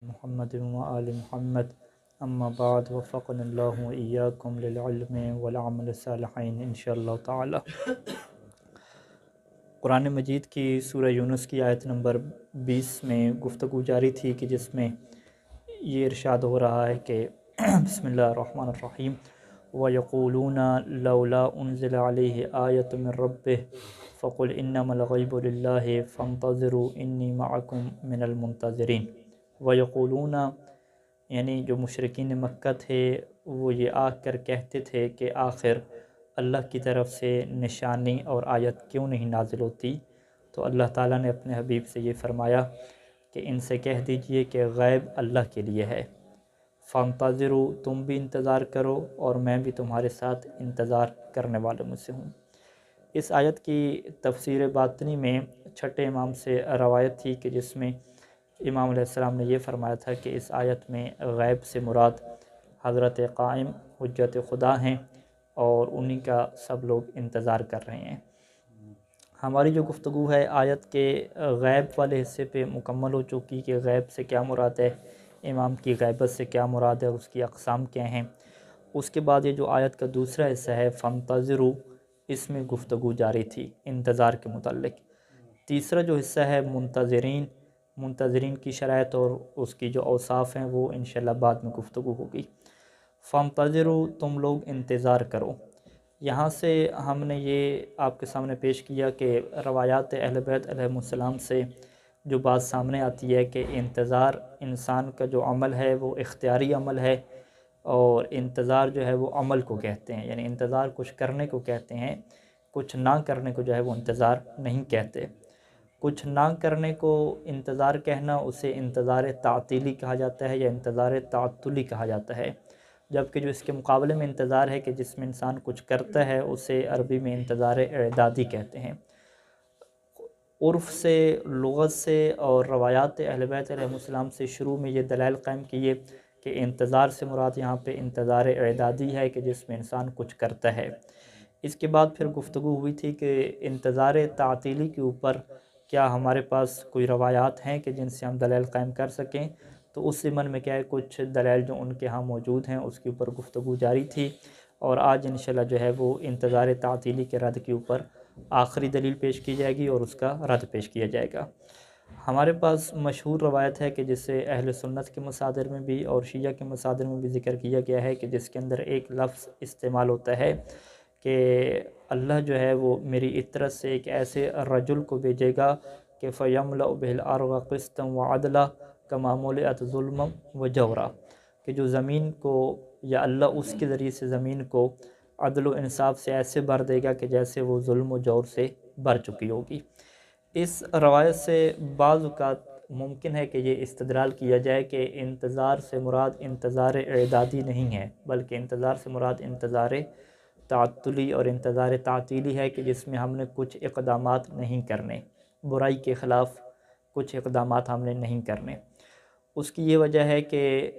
محمد و آل محمد اما بعد وفقنا اللہ و ایاکم للعلم والعمل الصالحین انشاءاللہ تعالی۔ قرآن مجید کی سورہ یونس کی آیت نمبر 20 میں گفتگو جاری تھی کہ جس میں یہ ارشاد ہو رہا ہے کہ بسم اللہ الرحمن الرحیم وَيَقُولُونَ لَوْلَا أُنزِلَ عَلَيْهِ آيَةٌ مِّن رَّبِّهِ فَقُلْ إِنَّمَا الْغَيْبُ لِلَّهِ فَانتَظِرُوا إِنِّي مَعَكُم مِّنَ الْمُنتَظِرِينَ۔ وَيَقُولُونَ یعنی جو مشرکین مکہ تھے وہ یہ آ کر کہتے تھے کہ آخر اللہ کی طرف سے نشانی اور آیت کیوں نہیں نازل ہوتی؟ تو اللہ تعالیٰ نے اپنے حبیب سے یہ فرمایا کہ ان سے کہہ دیجئے کہ غیب اللہ کے لیے ہے، فانتظروا تم بھی انتظار کرو اور میں بھی تمہارے ساتھ انتظار کرنے والوں میں سے ہوں۔ اس آیت کی تفسیر باطنی میں چھٹے امام سے روایت تھی کہ جس میں امام علیہ السلام نے یہ فرمایا تھا کہ اس آیت میں غیب سے مراد حضرت قائم حجت خدا ہیں اور انہی کا سب لوگ انتظار کر رہے ہیں۔ ہماری جو گفتگو ہے آیت کے غیب والے حصے پہ مکمل ہو چکی کہ غیب سے کیا مراد ہے، امام کی غیبت سے کیا مراد ہے، اس کی اقسام کیا ہیں۔ اس کے بعد یہ جو آیت کا دوسرا حصہ ہے فانتظروا، اس میں گفتگو جاری تھی انتظار کے متعلق۔ تیسرا جو حصہ ہے منتظرین کی شرائط اور اس کی جو اوصاف ہیں وہ انشاءاللہ بعد میں گفتگو ہوگی۔ فانتظروا تم لوگ انتظار کرو۔ یہاں سے ہم نے یہ آپ کے سامنے پیش کیا کہ روایات اہل بیت علیہم السلام سے جو بات سامنے آتی ہے کہ انتظار انسان کا جو عمل ہے وہ اختیاری عمل ہے، اور انتظار جو ہے وہ عمل کو کہتے ہیں، یعنی انتظار کچھ کرنے کو کہتے ہیں، کچھ نہ کرنے کو جو ہے وہ انتظار نہیں کہتے۔ کچھ نہ کرنے کو انتظار کہنا اسے انتظار تعطیلی کہا جاتا ہے یا انتظار تعطلی کہا جاتا ہے، جبکہ جو اس کے مقابلے میں انتظار ہے کہ جس میں انسان کچھ کرتا ہے اسے عربی میں انتظار اعدادی کہتے ہیں۔ عرف سے، لغت سے اور روایات اہل بیت علیہ السلام سے شروع میں یہ دلائل قائم کیے کہ انتظار سے مراد یہاں پہ انتظار اعدادی ہے کہ جس میں انسان کچھ کرتا ہے۔ اس کے بعد پھر گفتگو ہوئی تھی کہ انتظار تعطیلی کے اوپر کیا ہمارے پاس کوئی روایات ہیں کہ جن سے ہم دلائل قائم کر سکیں، تو اس ضمن میں کیا ہے کچھ دلائل جو ان کے ہاں موجود ہیں اس کے اوپر گفتگو جاری تھی، اور آج انشاءاللہ جو ہے وہ انتظار تعطیلی کے رد کے اوپر آخری دلیل پیش کی جائے گی اور اس کا رد پیش کیا جائے گا۔ ہمارے پاس مشہور روایت ہے کہ جسے اہل سنت کے مصادر میں بھی اور شیعہ کے مصادر میں بھی ذکر کیا گیا ہے کہ جس کے اندر ایک لفظ استعمال ہوتا ہے کہ اللہ جو ہے وہ میری اطرت سے ایک ایسے رجل کو بھیجے گا کہ فَيَمْلَأُ بِهِ الْأَرْضَ قِسْطًا وَعَدْلًا كَمَا مُلِئَتْ ظُلْمًا وَجَوْرًا، کہ جو زمین کو یا اللہ اس کے ذریعے سے زمین کو عدل و انصاف سے ایسے بھر دے گا کہ جیسے وہ ظلم و جور سے بھر چکی ہوگی۔ اس روایت سے بعض اوقات ممکن ہے کہ یہ استدلال کیا جائے کہ انتظار سے مراد انتظار اعدادی نہیں ہے، بلکہ انتظار سے مراد انتظار تعطلی اور انتظار تعطیلی ہے کہ جس میں ہم نے کچھ اقدامات نہیں کرنے، برائی کے خلاف کچھ اقدامات ہم نے نہیں کرنے۔ اس کی یہ وجہ ہے کہ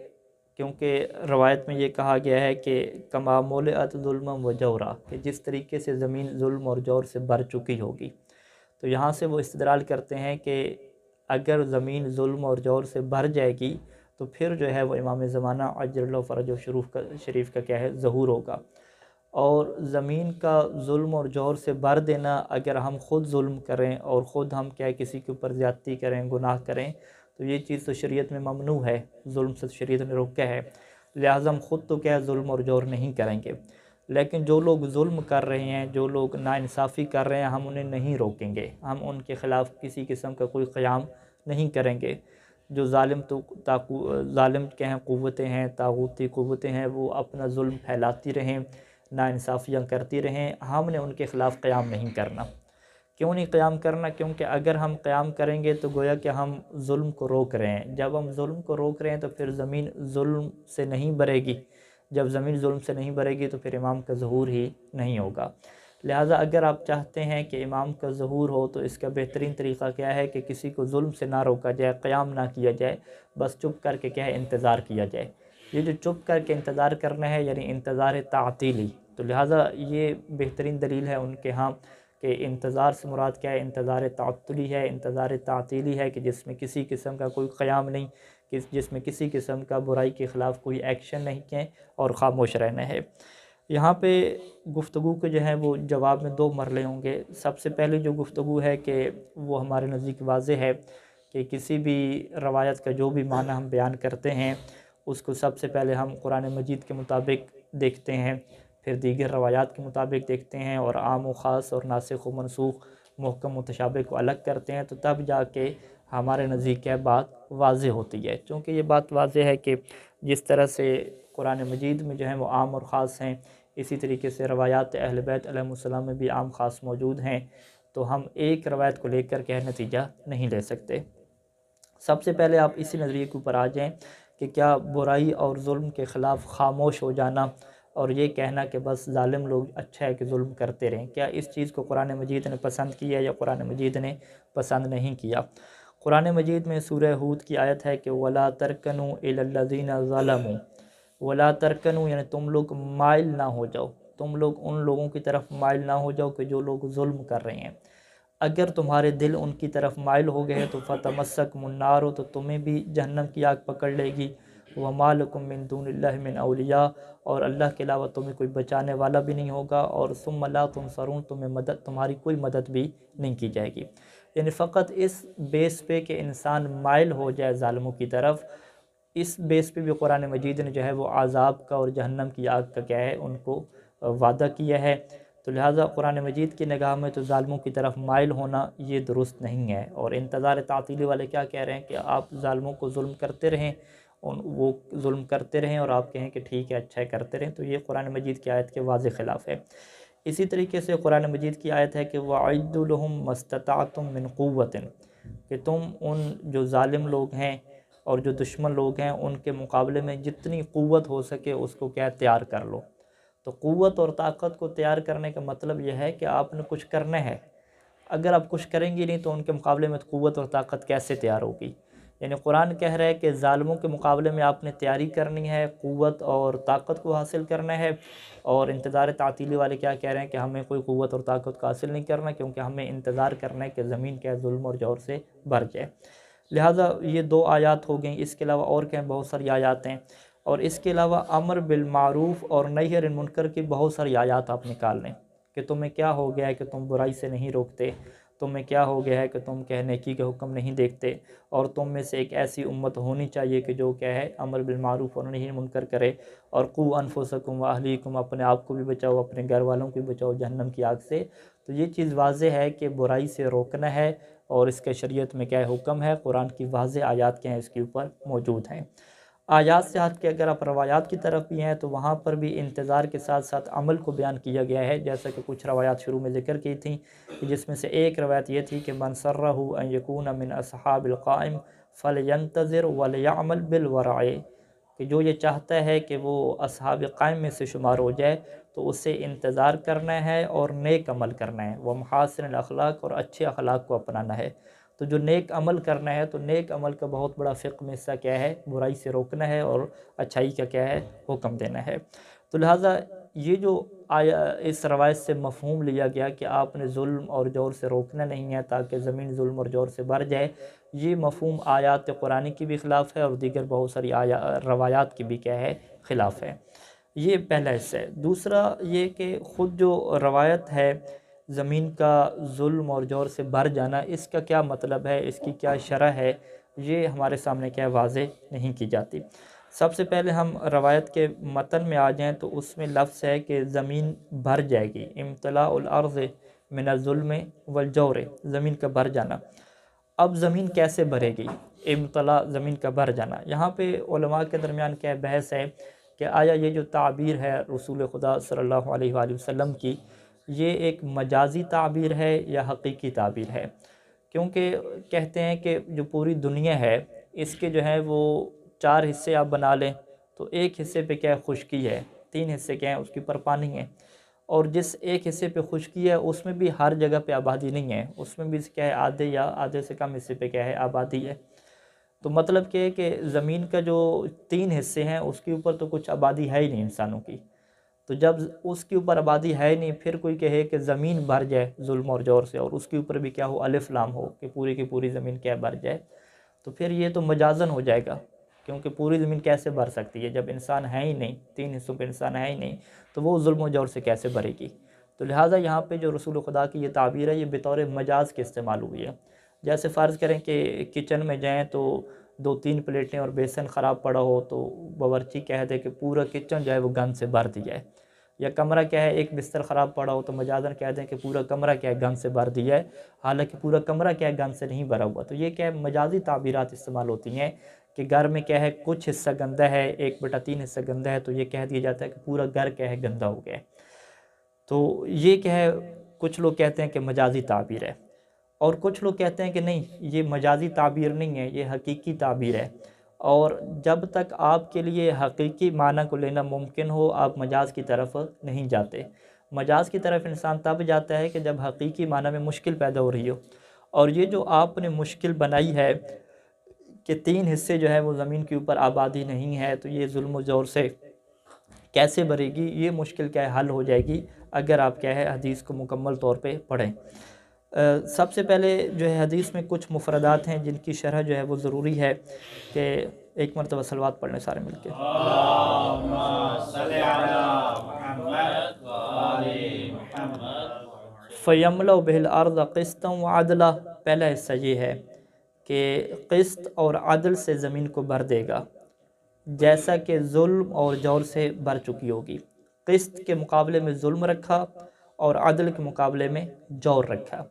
کیونکہ روایت میں یہ کہا گیا ہے کہ کما مولئت ظلما و جورا، کہ جس طریقے سے زمین ظلم اور جور سے بھر چکی ہوگی، تو یہاں سے وہ استدلال کرتے ہیں کہ اگر زمین ظلم اور جور سے بھر جائے گی تو پھر جو ہے وہ امام زمانہ عجل اللہ فرجہ شریف کا کیا ہے ظہور ہوگا، اور زمین کا ظلم اور جور سے بھر دینا اگر ہم خود ظلم کریں اور خود ہم کیا ہے کسی کے اوپر زیادتی کریں، گناہ کریں، تو یہ چیز تو شریعت میں ممنوع ہے، ظلم سے شریعت نے روکا ہے، لہٰذا ہم خود تو کیا ہے ظلم اور جور نہیں کریں گے، لیکن جو لوگ ظلم کر رہے ہیں، جو لوگ ناانصافی کر رہے ہیں، ہم انہیں نہیں روکیں گے، ہم ان کے خلاف کسی قسم کا کوئی قیام نہیں کریں گے۔ جو ظالم کے ہیں قوتیں ہیں، طاغوتی قوتیں ہیں، وہ اپنا ظلم پھیلاتی رہیں، ناانصافیاں کرتی رہیں، ہم نے ان کے خلاف قیام نہیں کرنا۔ کیوں نہیں قیام کرنا؟ کیونکہ اگر ہم قیام کریں گے تو گویا کہ ہم ظلم کو روک رہے ہیں، جب ہم ظلم کو روک رہے ہیں تو پھر زمین ظلم سے نہیں بھرے گی، جب زمین ظلم سے نہیں بھرے گی تو پھر امام کا ظہور ہی نہیں ہوگا۔ لہٰذا اگر آپ چاہتے ہیں کہ امام کا ظہور ہو تو اس کا بہترین طریقہ کیا ہے کہ کسی کو ظلم سے نہ روکا جائے، قیام نہ کیا جائے، بس چپ کر کے کیا ہے انتظار کیا جائے۔ یہ جو چپ کر کے انتظار کرنا ہے یعنی انتظار تعطیلی، تو لہٰذا یہ بہترین دلیل ہے ان کے ہاں کہ انتظار سے مراد کیا ہے، انتظار تعطلی ہے، انتظار تعطیلی ہے کہ جس میں کسی قسم کا کوئی قیام نہیں، جس میں کسی قسم کا برائی کے خلاف کوئی ایکشن نہیں کیں اور خاموش رہنا ہے۔ یہاں پہ گفتگو کے جو ہے وہ جواب میں 2 مرحلے ہوں گے۔ سب سے پہلے جو گفتگو ہے کہ وہ ہمارے نزدیک واضح ہے کہ کسی بھی روایت کا جو بھی معنی ہم بیان کرتے ہیں اس کو سب سے پہلے ہم قرآن مجید کے مطابق دیکھتے ہیں، پھر دیگر روایات کے مطابق دیکھتے ہیں، اور عام و خاص اور ناسخ و منسوخ، محکم متشابہ کو الگ کرتے ہیں، تو تب جا کے ہمارے نزدیک یہ بات واضح ہوتی ہے۔ چونکہ یہ بات واضح ہے کہ جس طرح سے قرآن مجید میں جو ہیں وہ عام اور خاص ہیں، اسی طریقے سے روایات اہل بیت علیہ السلام میں بھی عام خاص موجود ہیں، تو ہم ایک روایت کو لے کر کے نتیجہ نہیں لے سکتے۔ سب سے پہلے آپ اسی نظریے کے اوپر آ جائیں کہ کیا برائی اور ظلم کے خلاف خاموش ہو جانا اور یہ کہنا کہ بس ظالم لوگ اچھا ہے کہ ظلم کرتے رہیں، کیا اس چیز کو قرآن مجید نے پسند کیا یا قرآن مجید نے پسند نہیں کیا؟ قرآن مجید میں سورہ ہود کی آیت ہے کہ وَلَا تَرْكَنُوا إِلَى الَّذِينَ ظَلَمُوا، وَلَا تَرْكَنُوا یعنی تم لوگ مائل نہ ہو جاؤ، تم لوگ ان لوگوں کی طرف مائل نہ ہو جاؤ کہ جو لوگ ظلم کر رہے ہیں۔ اگر تمہارے دل ان کی طرف مائل ہو گئے تو فَتَمَسَّكُمُ النَّارُ، تو تمہیں بھی جہنم کی آگ پکڑ لے گی، وَمَا لَكُم مِّن دُونِ اللَّهِ مِنْ أَوْلِيَاءَ، اور اللہ کے علاوہ تمہیں کوئی بچانے والا بھی نہیں ہوگا، اور ثُمَّ لَا تُنصَرُونَ، تمہاری کوئی مدد بھی نہیں کی جائے گی۔ یعنی فقط اس بیس پہ کہ انسان مائل ہو جائے ظالموں کی طرف، اس بیس پہ بھی قرآن مجید نے جو ہے وہ عذاب کا اور جہنم کی آگ کا کیا ہے ان کو وعدہ کیا ہے۔ تو لہٰذا قرآن مجید کی نگاہ میں تو ظالموں کی طرف مائل ہونا یہ درست نہیں ہے، اور انتظار تعطیلی والے کیا کہہ رہے ہیں کہ آپ ظالموں کو ظلم کرتے رہیں، وہ ظلم کرتے رہیں اور آپ کہیں کہ ٹھیک ہے اچھا ہے کرتے رہیں، تو یہ قرآن مجید کی آیت کے واضح خلاف ہے۔ اسی طریقے سے قرآن مجید کی آیت ہے کہ وَأَعِدُّوا لَهُم مَّا اسْتَطَعْتُم مِّن قُوَّةٍ، کہ تم ان جو ظالم لوگ ہیں اور جو دشمن لوگ ہیں ان کے مقابلے میں جتنی قوت ہو سکے اس کو کیا تیار کر لو۔ تو قوت اور طاقت کو تیار کرنے کا مطلب یہ ہے کہ آپ نے کچھ کرنا ہے، اگر آپ کچھ کریں گی نہیں تو ان کے مقابلے میں قوت اور طاقت کیسے تیار ہوگی؟ یعنی قرآن کہہ رہا ہے کہ ظالموں کے مقابلے میں آپ نے تیاری کرنی ہے، قوت اور طاقت کو حاصل کرنا ہے، اور انتظار تعطیلی والے کیا کہہ رہے ہیں کہ ہمیں کوئی قوت اور طاقت کو حاصل نہیں کرنا، کیونکہ ہمیں انتظار کرنا ہے کہ زمین کیا ظلم اور جور سے بھر جائے۔ لہٰذا یہ 2 آیات ہو گئیں، اس کے علاوہ اور کیا بہت ساری آیات ہیں، اور اس کے علاوہ امر بالمعروف اور نہی عن المنکر کی بہت ساری آیات آپ نکال لیں کہ تمہیں کیا ہو گیا ہے کہ تم برائی سے نہیں روکتے، تمہیں کیا ہو گیا ہے کہ تم نیکی کے حکم نہیں دیکھتے، اور تم میں سے ایک ایسی امت ہونی چاہیے کہ جو کیا ہے امر بالمعروف اور نہی عن المنکر کرے، اور قوا انفسکم واہلیکم، اپنے آپ کو بھی بچاؤ اپنے گھر والوں کو بھی بچاؤ جہنم کی آگ سے۔ تو یہ چیز واضح ہے کہ برائی سے روکنا ہے، اور اس کے شریعت میں کیا حکم ہے، قرآن کی واضح آیات کیا ہیں اس کے اوپر موجود ہیں۔ آیات سے ہٹ کے اگر آپ روایات کی طرف بھی ہیں تو وہاں پر بھی انتظار کے ساتھ ساتھ عمل کو بیان کیا گیا ہے، جیسا کہ کچھ روایات شروع میں ذکر کی تھیں، جس میں سے ایک روایت یہ تھی کہ من سرہ ان یکون من اصحاب القائم فلینتظر ولیعمل بالورع، کہ جو یہ چاہتا ہے کہ وہ اصحاب قائم میں سے شمار ہو جائے تو اسے انتظار کرنا ہے اور نیک عمل کرنا ہے، وہ محاسن الاخلاق، اور اچھے اخلاق کو اپنانا ہے۔ تو جو نیک عمل کرنا ہے تو نیک عمل کا بہت بڑا فقہ میں حصہ کیا ہے، برائی سے روکنا ہے اور اچھائی کا کیا ہے، حکم دینا ہے۔ تو لہٰذا یہ جو اس روایت سے مفہوم لیا گیا کہ آپ نے ظلم اور جور سے روکنا نہیں ہے تاکہ زمین ظلم اور جور سے بھر جائے، یہ مفہوم آیات قرآنی کی بھی خلاف ہے اور دیگر بہت ساری روایات کی بھی کیا ہے، خلاف ہے۔ یہ پہلا حصہ ہے۔ دوسرا یہ کہ خود جو روایت ہے زمین کا ظلم اور جور سے بھر جانا، اس کا کیا مطلب ہے، اس کی کیا شرح ہے، یہ ہمارے سامنے کیا واضح نہیں کی جاتی۔ سب سے پہلے ہم روایت کے متن میں آ جائیں تو اس میں لفظ ہے کہ زمین بھر جائے گی، امتلاء الارض من الظلم والجور، زمین کا بھر جانا۔ اب زمین کیسے بھرے گی، امتلاء زمین کا بھر جانا، یہاں پہ علماء کے درمیان کیا بحث ہے کہ آیا یہ جو تعبیر ہے رسول خدا صلی اللہ علیہ وآلہ وسلم کی، یہ ایک مجازی تعبیر ہے یا حقیقی تعبیر ہے؟ کیونکہ کہتے ہیں کہ جو پوری دنیا ہے اس کے جو ہے وہ 4 حصے آپ بنا لیں تو ایک حصے پہ کیا ہے، خشکی ہے، 3 حصے کیا ہیں، اس کے اوپر پانی ہے، اور جس ایک حصے پہ خشکی ہے اس میں بھی ہر جگہ پہ آبادی نہیں ہے، اس میں بھی کیا ہے آدھے یا آدھے سے کم حصے پہ کیا ہے، آبادی ہے۔ تو مطلب کہ زمین کا جو 3 حصے ہیں اس کے اوپر تو کچھ آبادی ہے ہی نہیں انسانوں کی، تو جب اس کے اوپر آبادی ہے نہیں، پھر کوئی کہے کہ زمین بھر جائے ظلم اور جور سے اور اس کے اوپر بھی کیا ہو، الف لام ہو کہ پوری کی پوری زمین کیا بھر جائے، تو پھر یہ تو مجازن ہو جائے گا، کیونکہ پوری زمین کیسے بھر سکتی ہے جب انسان ہے ہی نہیں، 3 حصوں پہ انسان ہے ہی نہیں، تو وہ ظلم و جور سے کیسے بھرے گی؟ تو لہٰذا یہاں پہ جو رسول خدا کی یہ تعبیر ہے یہ بطور مجاز کے استعمال ہوئی ہے۔ جیسے فرض کریں کہ کچن میں جائیں تو 2-3 پلیٹیں اور بیسن خراب پڑا ہو تو باورچی کہہ دے کہ پورا کچن جو ہے وہ گند سے بھر دیا ہے، یا کمرہ کیا ہے ایک بستر خراب پڑا ہو تو مجازاً کہہ دیں کہ پورا کمرہ کیا ہے گند سے بھر دیا ہے، حالانکہ پورا کمرہ کیا ہے گند سے نہیں بھرا ہوا۔ تو یہ کیا ہے مجازی تعبیرات استعمال ہوتی ہیں کہ گھر میں کیا ہے کچھ حصہ گندہ ہے، 1/3 حصہ گندہ ہے، تو یہ کہہ دیا جاتا ہے کہ پورا گھر کیا ہے گندہ ہو گیا ہے۔ تو یہ کیا ہے کچھ لوگ کہتے ہیں کہ مجازی تعبیر ہے، اور کچھ لوگ کہتے ہیں کہ نہیں یہ مجازی تعبیر نہیں ہے، یہ حقیقی تعبیر ہے، اور جب تک آپ کے لیے حقیقی معنی کو لینا ممکن ہو آپ مجاز کی طرف نہیں جاتے۔ مجاز کی طرف انسان تب جاتا ہے کہ جب حقیقی معنی میں مشکل پیدا ہو رہی ہو، اور یہ جو آپ نے مشکل بنائی ہے کہ 3 حصے جو ہے وہ زمین کے اوپر آبادی نہیں ہے، تو یہ ظلم و جور سے کیسے بھرے گی؟ یہ مشکل کیا ہے حل ہو جائے گی اگر آپ کیا ہے حدیث کو مکمل طور پہ پڑھیں۔ سب سے پہلے جو ہے حدیث میں کچھ مفردات ہیں جن کی شرح جو ہے وہ ضروری ہے کہ ایک مرتبہ صلوات پڑھ لیں سارے مل کے۔ اللہم صلی علی محمد و آل محمد۔ فَيَمْلَأُ بِهِ الْأَرْضَ قِسْطًا وَعَدْلًا، پہلا حصہ یہ ہے کہ قسط اور عدل سے زمین کو بھر دے گا جیسا کہ ظلم اور جور سے بھر چکی ہوگی۔ قسط کے مقابلے میں ظلم رکھا اور عدل کے مقابلے میں جور رکھا۔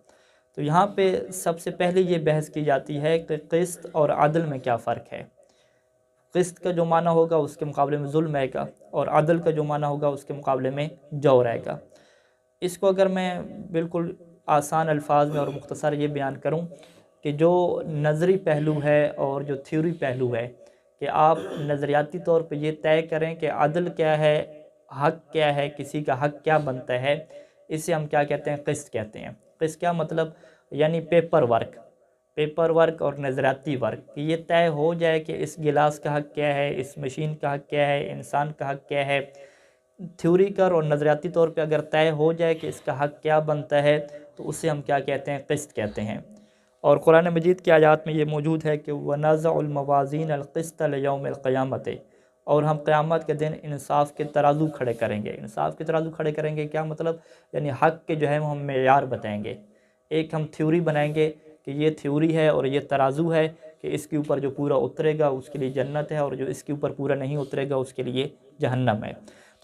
تو یہاں پہ سب سے پہلے یہ بحث کی جاتی ہے کہ قسط اور عدل میں کیا فرق ہے۔ قسط کا جو معنی ہوگا اس کے مقابلے میں ظلم آئے گا، اور عدل کا جو معنی ہوگا اس کے مقابلے میں جور آئے گا۔ اس کو اگر میں بالکل آسان الفاظ میں اور مختصر یہ بیان کروں کہ جو نظری پہلو ہے اور جو تھیوری پہلو ہے، کہ آپ نظریاتی طور پہ یہ طے کریں کہ عدل کیا ہے، حق کیا ہے، کسی کا حق کیا بنتا ہے، اسے ہم کیا کہتے ہیں؟ قسط کہتے ہیں۔ قسط کیا مطلب؟ یعنی پیپر ورک اور نظریاتی ورک، کہ یہ طے ہو جائے کہ اس گلاس کا حق کیا ہے، اس مشین کا حق کیا ہے، انسان کا حق کیا ہے۔ تھیوریکل اور نظریاتی طور پہ اگر طے ہو جائے کہ اس کا حق کیا بنتا ہے تو اسے ہم کیا کہتے ہیں؟ قسط کہتے ہیں۔ اور قرآن مجید کی آیات میں یہ موجود ہے کہ وَنَزَعُ الْمَوَازِينَ الْقِسْطَ لِيَوْمِ الْقِيَامَةِ، اور ہم قیامت کے دن انصاف کے ترازو کھڑے کریں گے۔ انصاف کے ترازو کھڑے کریں گے کیا مطلب؟ یعنی حق کے جو ہے وہ ہم معیار بتائیں گے۔ ایک ہم تھیوری بنائیں گے کہ یہ تھیوری ہے اور یہ ترازو ہے کہ اس کے اوپر جو پورا اترے گا اس کے لیے جنت ہے، اور جو اس کے اوپر پورا نہیں اترے گا اس کے لیے جہنم ہے۔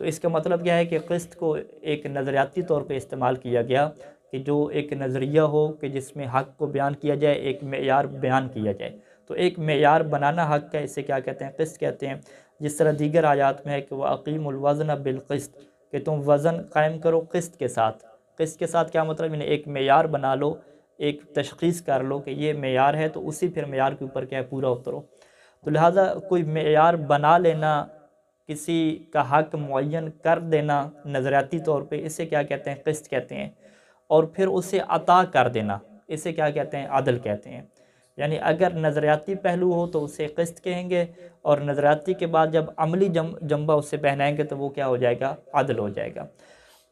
تو اس کا مطلب کیا ہے کہ قسط کو ایک نظریاتی طور پہ استعمال کیا گیا کہ جو ایک نظریہ ہو کہ جس میں حق کو بیان کیا جائے، ایک معیار بیان کیا جائے۔ تو ایک معیار بنانا حق کا، اسے کیا کہتے ہیں؟ قسط کہتے ہیں۔ جس طرح دیگر آیات میں ہے کہ وَأَقِيمُوا الْوَزْنَ بِالْقِسْطِ، کہ تم وزن قائم کرو قسط کے ساتھ۔ قسط کے ساتھ کیا مطلب؟ یعنی ایک معیار بنا لو، ایک تشخیص کر لو کہ یہ معیار ہے، تو اسی پھر معیار کے اوپر کیا ہے؟ پورا اترو۔ تو لہٰذا کوئی معیار بنا لینا، کسی کا حق معین کر دینا نظریاتی طور پہ، اسے کیا کہتے ہیں؟ قسط کہتے ہیں۔ اور پھر اسے عطا کر دینا، اسے کیا کہتے ہیں؟ عدل کہتے ہیں۔ یعنی اگر نظریاتی پہلو ہو تو اسے قسط کہیں گے، اور نظریاتی کے بعد جب عملی جنبہ اس سے پہنائیں گے تو وہ کیا ہو جائے گا؟ عدل ہو جائے گا۔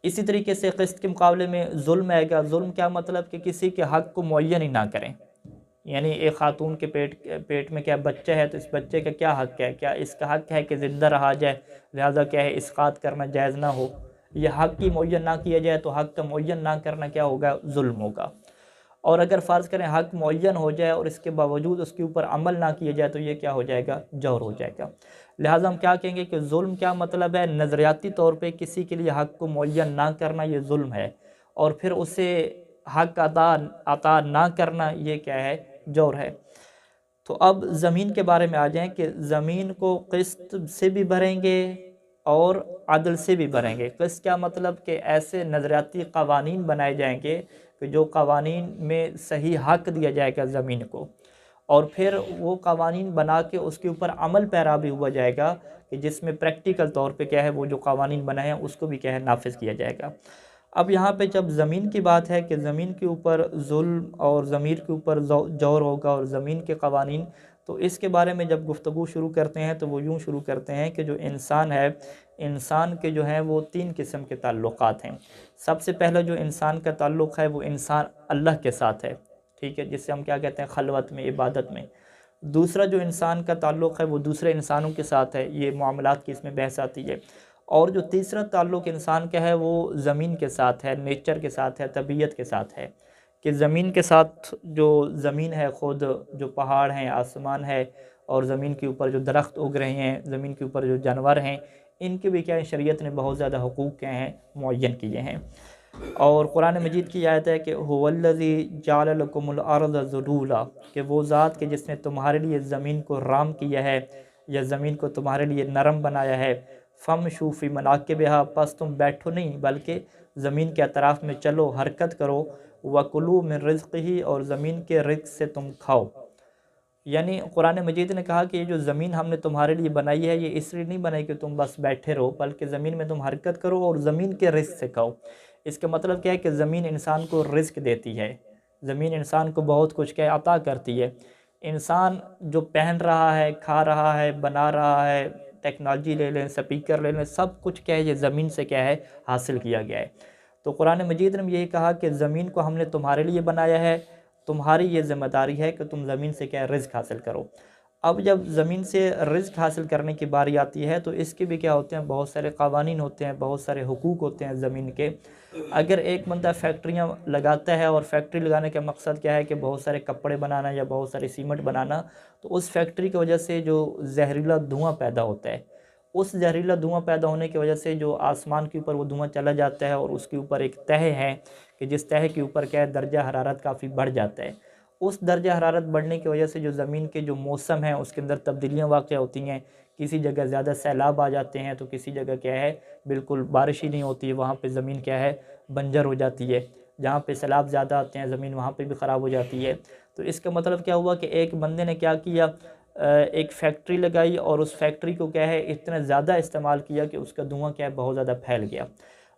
اسی طریقے سے قسط کے مقابلے میں ظلم آئے گا۔ ظلم کیا مطلب؟ کہ کسی کے حق کو معین ہی نہ کریں۔ یعنی ایک خاتون کے پیٹ میں کیا بچہ ہے، تو اس بچے کا کیا حق ہے؟ کیا اس کا حق ہے کہ زندہ رہا جائے؟ لہٰذا کیا ہے اسقاط کرنا جائز نہ ہو۔ یہ حق کی معین نہ کیا جائے تو حق کا معین نہ کرنا کیا ہوگا؟ ظلم ہوگا۔ اور اگر فرض کریں حق معین ہو جائے اور اس کے باوجود اس کے اوپر عمل نہ کیا جائے تو یہ کیا ہو جائے گا؟ جور ہو جائے گا۔ لہٰذا ہم کیا کہیں گے کہ ظلم کیا مطلب ہے؟ نظریاتی طور پہ کسی کے لیے حق کو معین نہ کرنا یہ ظلم ہے، اور پھر اسے حق عطا نہ کرنا یہ کیا ہے؟ جور ہے۔ تو اب زمین کے بارے میں آ جائیں کہ زمین کو قسط سے بھی بھریں گے اور عدل سے بھی بھریں گے۔ قسط کیا مطلب؟ کہ ایسے نظریاتی قوانین بنائے جائیں گے کہ جو قوانین میں صحیح حق دیا جائے گا زمین کو، اور پھر وہ قوانین بنا کے اس کے اوپر عمل پیرا بھی ہوا جائے گا کہ جس میں پریکٹیکل طور پہ کیا ہے وہ جو قوانین بنائے ہیں اس کو بھی کیا ہے نافذ کیا جائے گا۔ اب یہاں پہ جب زمین کی بات ہے کہ زمین کے اوپر ظلم اور ضمیر کے اوپر جور ہوگا اور زمین کے قوانین، تو اس کے بارے میں جب گفتگو شروع کرتے ہیں تو وہ یوں شروع کرتے ہیں کہ جو انسان ہے، انسان کے جو ہیں وہ 3 قسم کے تعلقات ہیں۔ سب سے پہلا جو انسان کا تعلق ہے وہ انسان اللہ کے ساتھ ہے، ٹھیک ہے، جس سے ہم کیا کہتے ہیں؟ خلوت میں، عبادت میں۔ دوسرا جو انسان کا تعلق ہے وہ دوسرے انسانوں کے ساتھ ہے، یہ معاملات کی اس میں بحث آتی ہے۔ اور جو تیسرا تعلق انسان کا ہے وہ زمین کے ساتھ ہے، نیچر کے ساتھ ہے، طبیعت کے ساتھ ہے، کہ زمین کے ساتھ جو زمین ہے خود، جو پہاڑ ہیں، آسمان ہے، اور زمین کے اوپر جو درخت اگ رہے ہیں، زمین کے اوپر جو جانور ہیں، ان کے بھی کیا ہے شریعت نے بہت زیادہ حقوق کیا ہیں معین کیے ہیں۔ اور قرآن مجید کی آیت ہے کہ هو الذی جعل لکم الارض ذلولا، کہ وہ ذات کہ جس نے تمہارے لیے زمین کو رام کیا ہے، یا زمین کو تمہارے لیے نرم بنایا ہے، فامشوا فی مناکبہا، پس تم بیٹھو نہیں بلکہ زمین کے اطراف میں چلو، حرکت کرو، وکلوا من رزقہ، اور زمین کے رزق سے تم کھاؤ۔ یعنی قرآن مجید نے کہا کہ یہ جو زمین ہم نے تمہارے لیے بنائی ہے یہ اس لیے نہیں بنائی کہ تم بس بیٹھے رہو، بلکہ زمین میں تم حرکت کرو اور زمین کے رزق سے کھاؤ۔ اس کا مطلب کیا ہے کہ زمین انسان کو رزق دیتی ہے، زمین انسان کو بہت کچھ کیا عطا کرتی ہے۔ انسان جو پہن رہا ہے، کھا رہا ہے، بنا رہا ہے، ٹیکنالوجی لے لیں، سپیکر لے لیں، سب کچھ کیا ہے یہ زمین سے کیا ہے حاصل کیا گیا ہے۔ تو قرآن مجید نے یہی کہا کہ زمین کو ہم نے تمہارے لیے بنایا ہے، تمہاری یہ ذمہ داری ہے کہ تم زمین سے کیا رزق حاصل کرو۔ اب جب زمین سے رزق حاصل کرنے کی باری آتی ہے تو اس کے بھی کیا ہوتے ہیں بہت سارے قوانین ہوتے ہیں، بہت سارے حقوق ہوتے ہیں زمین کے۔ اگر ایک بندہ فیکٹریاں لگاتا ہے اور فیکٹری لگانے کا مقصد کیا ہے کہ بہت سارے کپڑے بنانا یا بہت سارے سیمنٹ بنانا، تو اس فیکٹری کی وجہ سے جو زہریلا دھواں پیدا ہوتا ہے، اس زہریلا دھواں پیدا ہونے کی وجہ سے جو آسمان کے اوپر وہ دھواں چلا جاتا ہے، اور اس کے اوپر ایک تہ ہے کہ جس تہ کے اوپر کیا ہے درجہ حرارت کافی بڑھ جاتا ہے۔ اس درجہ حرارت بڑھنے کی وجہ سے جو زمین کے جو موسم ہیں اس کے اندر تبدیلیاں واقع ہوتی ہیں، کسی جگہ زیادہ سیلاب آ جاتے ہیں تو کسی جگہ کیا ہے بالکل بارش ہی نہیں ہوتی ہے، وہاں پہ زمین کیا ہے بنجر ہو جاتی ہے، جہاں پہ سیلاب زیادہ آتے ہیں زمین وہاں پہ بھی خراب ہو جاتی ہے۔ تو اس کا مطلب کیا ہوا کہ ایک بندے نے کیا کیا، ایک فیکٹری لگائی اور اس فیکٹری کو کیا ہے اتنا زیادہ استعمال کیا کہ اس کا دھواں کیا ہے بہت زیادہ پھیل گیا۔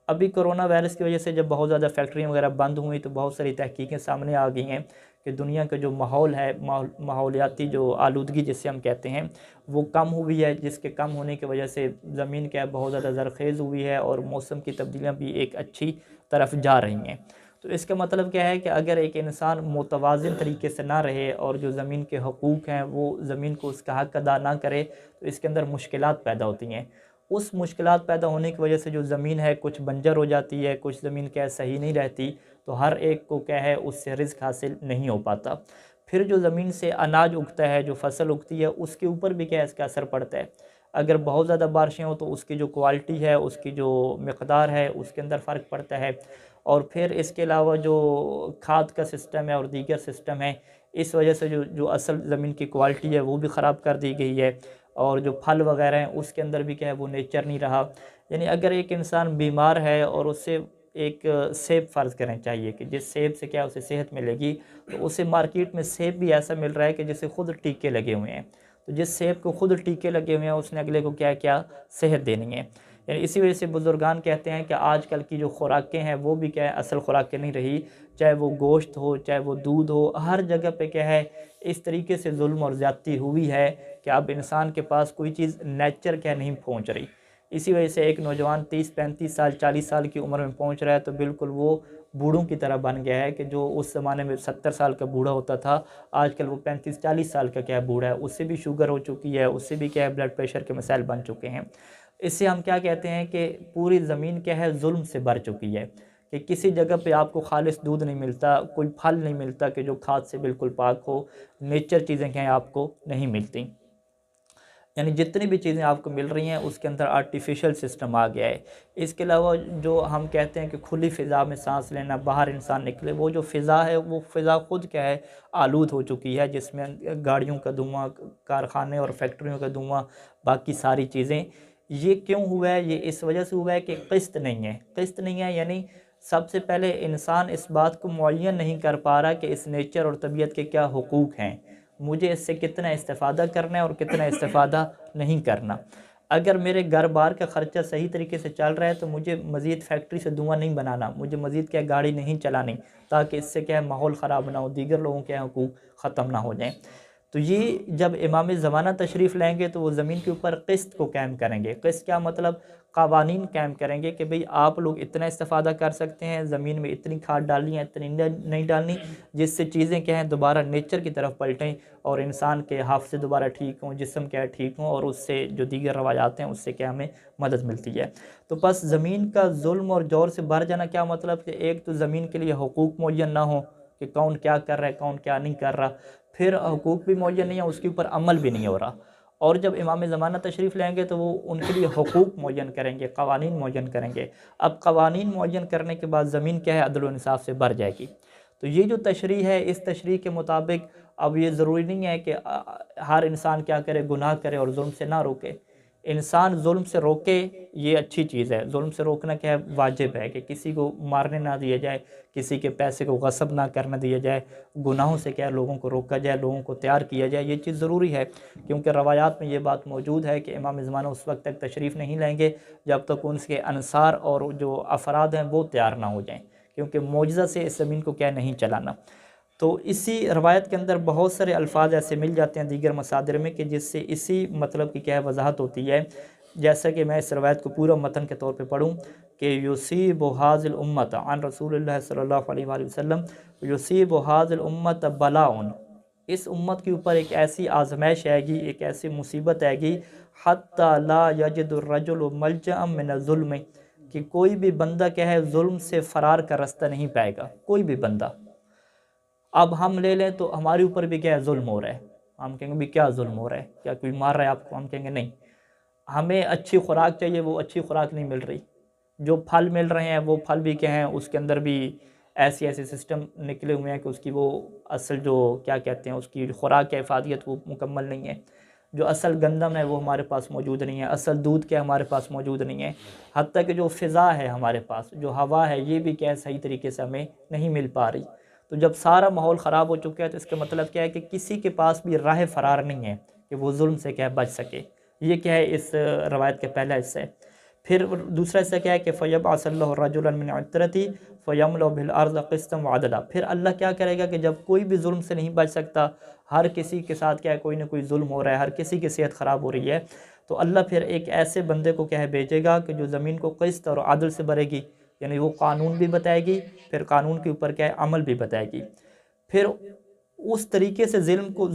ابھی کرونا وائرس کی وجہ سے جب بہت زیادہ فیکٹریاں وغیرہ بند ہوئی تو بہت ساری تحقیقیں سامنے آ گئی ہیں کہ دنیا کا جو ماحول ہے، ماحولیاتی جو آلودگی جسے ہم کہتے ہیں وہ کم ہوئی ہے، جس کے کم ہونے کی وجہ سے زمین کیا بہت زیادہ زرخیز ہوئی ہے اور موسم کی تبدیلیاں بھی ایک اچھی طرف جا رہی ہیں۔ تو اس کا مطلب کیا ہے کہ اگر ایک انسان متوازن طریقے سے نہ رہے اور جو زمین کے حقوق ہیں وہ زمین کو اس کا حق ادا نہ کرے تو اس کے اندر مشکلات پیدا ہوتی ہیں۔ اس مشکلات پیدا ہونے کی وجہ سے جو زمین ہے کچھ بنجر ہو جاتی ہے، کچھ زمین کیا صحیح نہیں رہتی، تو ہر ایک کو کیا ہے اس سے رزق حاصل نہیں ہو پاتا۔ پھر جو زمین سے اناج اگتا ہے، جو فصل اگتی ہے، اس کے اوپر بھی کیا اس کا اثر پڑتا ہے۔ اگر بہت زیادہ بارشیں ہوں تو اس کی جو کوالٹی ہے، اس کی جو مقدار ہے اس کے اندر فرق پڑتا ہے۔ اور پھر اس کے علاوہ جو کھاد کا سسٹم ہے اور دیگر سسٹم ہے، اس وجہ سے جو اصل زمین کی کوالٹی ہے وہ بھی خراب کر دی گئی ہے، اور جو پھل وغیرہ ہیں اس کے اندر بھی کیا ہے وہ نیچر نہیں رہا۔ یعنی اگر ایک انسان بیمار ہے اور اس سے ایک سیب فرض کریں چاہیے کہ جس سیب سے کیا اسے صحت ملے گی، تو اسے مارکیٹ میں سیب بھی ایسا مل رہا ہے کہ جسے خود ٹیکے لگے ہوئے ہیں، تو جس سیب کو خود ٹیکے لگے ہوئے ہیں اس نے اگلے کو کیا صحت دینی ہے۔ یعنی اسی وجہ سے بزرگان کہتے ہیں کہ آج کل کی جو خوراکیں ہیں وہ بھی کیا ہے اصل خوراکیں نہیں رہی، چاہے وہ گوشت ہو، چاہے وہ دودھ ہو، ہر جگہ پہ کیا ہے اس طریقے سے ظلم اور زیادتی ہوئی ہے کہ اب انسان کے پاس کوئی چیز نیچر کیا نہیں پہنچ رہی۔ اسی وجہ سے ایک نوجوان 30-35 سال 40 سال کی عمر میں پہنچ رہا ہے تو بالکل وہ بوڑھوں کی طرح بن گیا ہے کہ جو اس زمانے میں 70 سال کا بوڑھا ہوتا تھا، آج کل وہ 35-40 سال کا کیا بوڑھا ہے، اس سے بھی شوگر ہو چکی ہے، اس سے بھی کیا ہے بلڈ پریشر کے مسائل بن چکے ہیں۔ اس سے ہم کیا کہتے ہیں کہ پوری زمین کیا ہے ظلم سے بھر چکی ہے، کہ کسی جگہ پہ آپ کو خالص دودھ نہیں ملتا، کوئی پھل نہیں ملتا کہ جو کھاد سے بالکل پاک ہو، نیچر چیزیں کیا ہیں آپ کو نہیں ملتی۔ یعنی جتنی بھی چیزیں آپ کو مل رہی ہیں اس کے اندر آرٹیفیشل سسٹم آ گیا ہے۔ اس کے علاوہ جو ہم کہتے ہیں کہ کھلی فضا میں سانس لینا، باہر انسان نکلے، وہ جو فضا ہے وہ فضا خود کیا ہے آلود ہو چکی ہے، جس میں گاڑیوں کا دھواں، کارخانے اور فیکٹریوں کا دھواں، باقی ساری چیزیں۔ یہ کیوں ہوا ہے؟ یہ اس وجہ سے ہوا ہے کہ قسط نہیں ہے۔ قسط نہیں ہے یعنی سب سے پہلے انسان اس بات کو معین نہیں کر پا رہا کہ اس نیچر اور طبیعت کے کیا حقوق ہیں، مجھے اس سے کتنا استفادہ کرنا ہے اور کتنا استفادہ نہیں کرنا۔ اگر میرے گھر بار کا خرچہ صحیح طریقے سے چل رہا ہے تو مجھے مزید فیکٹری سے دھواں نہیں بنانا، مجھے مزید کیا گاڑی نہیں چلانی، تاکہ اس سے کیا ہے ماحول خراب نہ ہو، دیگر لوگوں کے حقوق ختم نہ ہو جائیں۔ تو یہ جب امام زمانہ تشریف لیں گے تو وہ زمین کے اوپر قسط کو قائم کریں گے۔ قسط کیا مطلب؟ قوانین قائم کریں گے کہ بھئی آپ لوگ اتنا استفادہ کر سکتے ہیں، زمین میں اتنی کھاد ڈالنی ہے، اتنی نہیں ڈالنی، جس سے چیزیں کیا ہیں دوبارہ نیچر کی طرف پلٹیں اور انسان کے حافظے دوبارہ ٹھیک ہوں، جسم کیا ہے ٹھیک ہوں، اور اس سے جو دیگر روایات ہیں اس سے کیا ہمیں مدد ملتی ہے۔ تو بس زمین کا ظلم اور جور سے بھر جانا کیا مطلب؟ کہ ایک تو زمین کے لیے حقوق معین نہ ہوں کہ کون کیا کر رہا ہے، کون کیا نہیں کر رہا، پھر حقوق بھی معین نہیں ہے، اس کے اوپر عمل بھی نہیں ہو رہا۔ اور جب امام زمانہ تشریف لیں گے تو وہ ان کے لیے حقوق معین کریں گے، قوانین معین کریں گے۔ اب قوانین معین کرنے کے بعد زمین کیا ہے عدل و انصاف سے بھر جائے گی۔ تو یہ جو تشریح ہے، اس تشریح کے مطابق اب یہ ضروری نہیں ہے کہ ہر انسان کیا کرے، گناہ کرے اور ظلم سے نہ روکے۔ انسان ظلم سے روکے یہ اچھی چیز ہے، ظلم سے روکنا کیا ہے واجب ہے، کہ کسی کو مارنے نہ دیا جائے، کسی کے پیسے کو غصب نہ کرنے دیا جائے، گناہوں سے کیا لوگوں کو روکا جائے، لوگوں کو تیار کیا جائے، یہ چیز ضروری ہے، کیونکہ روایات میں یہ بات موجود ہے کہ امام زمانہ اس وقت تک تشریف نہیں لیں گے جب تک ان کے انصار اور جو افراد ہیں وہ تیار نہ ہو جائیں، کیونکہ معجزہ سے اس زمین کو کیا نہیں چلانا۔ تو اسی روایت کے اندر بہت سارے الفاظ ایسے مل جاتے ہیں دیگر مصادر میں کہ جس سے اسی مطلب کی کیا ہے وضاحت ہوتی ہے، جیسا کہ میں اس روایت کو پورا متن کے طور پہ پڑھوں کہ یصیب ھذ الامۃ عن رسول اللہ صلی اللہ علیہ وآلہ وسلم یصیب ھذ الامۃ بلاء، اس امت کے اوپر ایک ایسی آزمائش آئے گی، ایک ایسی مصیبت آئے گی، حتی لا یجد الرجل ملجأ من الظلم، کہ کوئی بھی بندہ کیا ہے ظلم سے فرار کا راستہ نہیں پائے گا، کوئی بھی بندہ۔ اب ہم لے لیں تو ہمارے اوپر بھی کیا ہے ظلم ہو رہا ہے، ہم کہیں گے بھی کیا ظلم ہو رہا ہے، کیا کوئی مار رہا ہے آپ کو؟ ہم کہیں گے نہیں، ہمیں اچھی خوراک چاہیے، وہ اچھی خوراک نہیں مل رہی، جو پھل مل رہے ہیں وہ پھل بھی کیا ہیں اس کے اندر بھی ایسے سسٹم نکلے ہوئے ہیں کہ اس کی وہ اصل جو کیا کہتے ہیں اس کی خوراک کی افادیت وہ مکمل نہیں ہے، جو اصل گندم ہے وہ ہمارے پاس موجود نہیں ہے، اصل دودھ کیا ہمارے پاس موجود نہیں ہے، حتیٰ کہ جو فضا ہے ہمارے پاس، جو ہوا ہے، یہ بھی کیا صحیح طریقے سے ہمیں نہیں مل پا رہی۔ تو جب سارا ماحول خراب ہو چکا ہے تو اس کا مطلب کیا ہے کہ کسی کے پاس بھی راہ فرار نہیں ہے کہ وہ ظلم سے کیا بچ سکے۔ یہ کیا ہے اس روایت کے پہلا حصہ ہے۔ پھر دوسرا حصہ کیا ہے کہ فَيَبْعَثَ اللَّهُ رَجُلًا مِنْ عِتْرَتِهِ فَيَمْلَأُ بِالْأَرْضَ قِسْطًا وَعَدْلًا، پھر اللہ کیا کرے گا کہ جب کوئی بھی ظلم سے نہیں بچ سکتا، ہر کسی کے ساتھ کیا ہے کوئی نہ کوئی ظلم ہو رہا ہے، ہر کسی کی صحت خراب ہو رہی ہے، تو اللہ پھر ایک ایسے بندے کو کیا ہے بھیجے گا کہ جو زمین کو قسط اور عدل سے بھرے گی، یعنی وہ قانون بھی بتائے گی، پھر قانون کے اوپر کیا ہے عمل بھی بتائے گی، پھر اس طریقے سے ظلم کو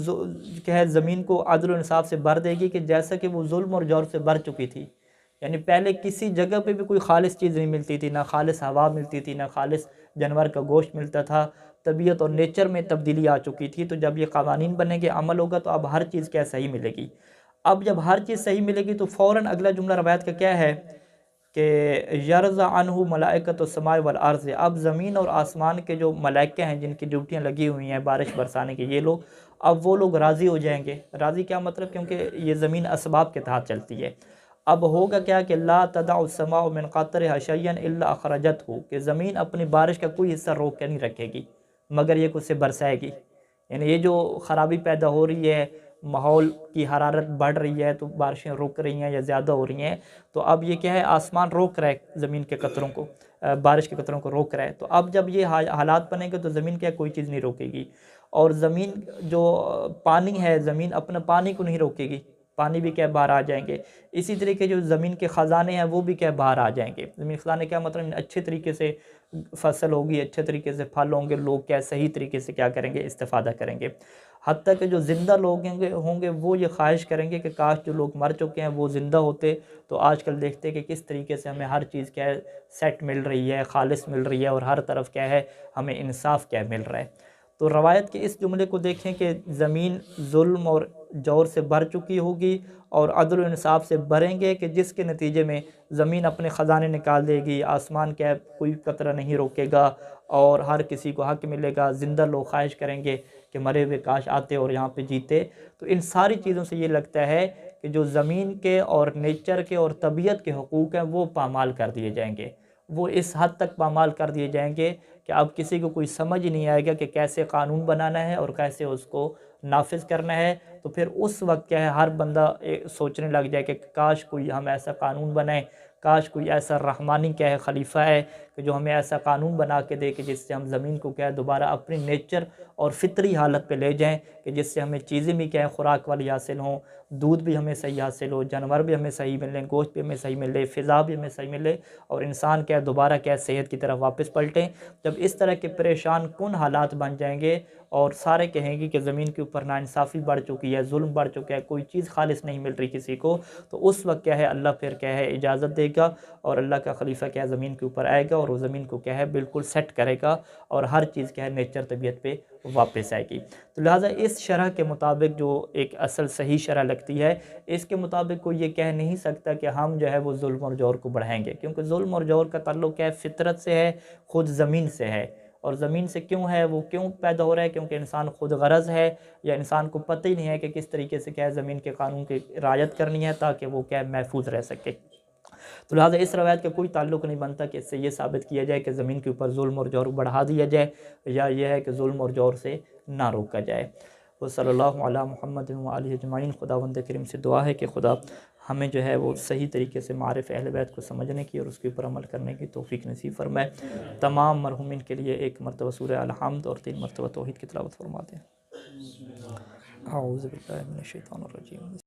کیا ہے زمین کو عدل و انصاف سے بھر دے گی کہ جیسا کہ وہ ظلم اور جور سے بھر چکی تھی۔ یعنی پہلے کسی جگہ پہ بھی کوئی خالص چیز نہیں ملتی تھی، نہ خالص ہوا ملتی تھی، نہ خالص جانور کا گوشت ملتا تھا، طبیعت اور نیچر میں تبدیلی آ چکی تھی۔ تو جب یہ قوانین بنیں گے، عمل ہوگا، تو اب ہر چیز کیا صحیح ملے گی۔ اب جب ہر چیز صحیح ملے گی تو فوراً اگلا جملہ روایت کا کیا ہے کہ یرض عنہ ملائکۃ السماء والارض، اب زمین اور آسمان کے جو ملائکہ ہیں جن کی ڈیوٹیاں لگی ہوئی ہیں بارش برسانے کے، یہ لوگ اب وہ لوگ راضی ہو جائیں گے۔ راضی کیا مطلب؟ کیونکہ یہ زمین اسباب کے تحت چلتی ہے۔ اب ہوگا کیا کہ لا تدع السماء من قطرها شيئا الا اخرجته، کہ زمین اپنی بارش کا کوئی حصہ روک کے نہیں رکھے گی مگر یہ کچھ سے برسائے گی۔ یعنی یہ جو خرابی پیدا ہو رہی ہے، ماحول کی حرارت بڑھ رہی ہے، تو بارشیں رک رہی ہیں یا زیادہ ہو رہی ہیں، تو اب یہ کیا ہے آسمان روک رہا ہے زمین کے قطروں کو، بارش کے قطروں کو روک رہا ہے۔ تو اب جب یہ حالات بنیں گے تو زمین کیا کوئی چیز نہیں روکے گی، اور زمین جو پانی ہے، زمین اپنا پانی کو نہیں روکے گی، پانی بھی کیا باہر آ جائیں گے۔ اسی طریقے جو زمین کے خزانے ہیں وہ بھی کیا باہر آ جائیں گے۔ زمین خزانے کیا مطلب؟ اچھے طریقے سے فصل ہوگی، اچھے طریقے سے پھل ہوں گے، لوگ کیا صحیح طریقے سے کیا کریں گے استفادہ کریں گے۔ حتیٰ کہ جو زندہ لوگ ہوں گے وہ یہ خواہش کریں گے کہ کاش جو لوگ مر چکے ہیں وہ زندہ ہوتے، تو آج کل دیکھتے کہ کس طریقے سے ہمیں ہر چیز کیا ہے سیٹ مل رہی ہے، خالص مل رہی ہے، اور ہر طرف کیا ہے ہمیں انصاف کیا مل رہا ہے۔ تو روایت کے اس جملے کو دیکھیں کہ زمین ظلم اور جور سے بھر چکی ہوگی اور عدل و انصاف سے بھریں گے، کہ جس کے نتیجے میں زمین اپنے خزانے نکال دے گی، آسمان کیا کوئی قطرہ نہیں روکے گا، اور ہر کسی کو حق ملے گا، زندہ لوگ خواہش کریں گے کہ مرے ہوئے کاش آتے اور یہاں پہ جیتے۔ تو ان ساری چیزوں سے یہ لگتا ہے کہ جو زمین کے اور نیچر کے اور طبیعت کے حقوق ہیں وہ پامال کر دیے جائیں گے، وہ اس حد تک پامال کر دیے جائیں گے کہ اب کسی کو کوئی سمجھ ہی نہیں آئے گا کہ کیسے قانون بنانا ہے اور کیسے اس کو نافذ کرنا ہے، تو پھر اس وقت کیا ہے ہر بندہ سوچنے لگ جائے کہ کاش کوئی ہم ایسا قانون بنائیں، کاش کوئی ایسا رحمانی کیا ہے خلیفہ ہے کہ جو ہمیں ایسا قانون بنا کے دے کہ جس سے ہم زمین کو کیا ہے دوبارہ اپنی نیچر اور فطری حالت پہ لے جائیں، کہ جس سے ہمیں چیزیں بھی کیا ہے خوراک والی حاصل ہوں، دودھ بھی ہمیں صحیح حاصل ہو، جانور بھی ہمیں صحیح ملیں، گوشت بھی ہمیں صحیح ملے، فضا بھی ہمیں صحیح ملے، اور انسان کیا ہے دوبارہ کیا ہے صحت کی طرف واپس پلٹیں۔ جب اس طرح کے پریشان کن حالات بن جائیں گے اور سارے کہیں گے کہ زمین کے اوپر ناانصافی بڑھ چکی ہے، ظلم بڑھ چکا ہے، کوئی چیز خالص نہیں مل رہی کسی کو، تو اس وقت کیا ہے اللہ پھر کیا ہے اجازت دے گا اور اللہ کا خلیفہ کیا ہے زمین کے اوپر آئے گا اور وہ زمین کو کیا ہے بالکل سیٹ کرے گا اور ہر چیز کیا ہے نیچر طبیعت پہ واپس آئے گی۔ تو لہٰذا اس شرح کے مطابق جو ایک اصل صحیح شرح لگتی ہے، اس کے مطابق کوئی یہ کہہ نہیں سکتا کہ ہم جو ہے وہ ظلم اور جور کو بڑھائیں گے، کیونکہ ظلم اور جور کا تعلق کیا ہے فطرت سے ہے، خود زمین سے ہے۔ اور زمین سے کیوں ہے، وہ کیوں پیدا ہو رہا ہے؟ کیونکہ انسان خود غرض ہے، یا انسان کو پتہ ہی نہیں ہے کہ کس طریقے سے کیا ہے زمین کے قانون کی رعایت کرنی ہے تاکہ وہ کیا ہے محفوظ رہ سکے۔ تو لہٰذا اس روایت کا کوئی تعلق نہیں بنتا کہ اس سے یہ ثابت کیا جائے کہ زمین کے اوپر ظلم اور جور بڑھا دیا جائے، یا یہ ہے کہ ظلم اور جور سے نہ روکا جائے۔ وہ صلی اللہ علی محمد و آلہ اجمعین۔ خداوند کریم سے دعا ہے کہ خدا ہمیں جو ہے وہ صحیح طریقے سے معارف اہل بیت کو سمجھنے کی اور اس کے اوپر عمل کرنے کی توفیق نصیب فرمائے۔ تمام مرحومین کے لیے ایک مرتبہ سورہ الحمد اور 3 مرتبہ توحید کی تلاوت فرما دیں۔ اعوذ باللہ من الشیطان الرجیم۔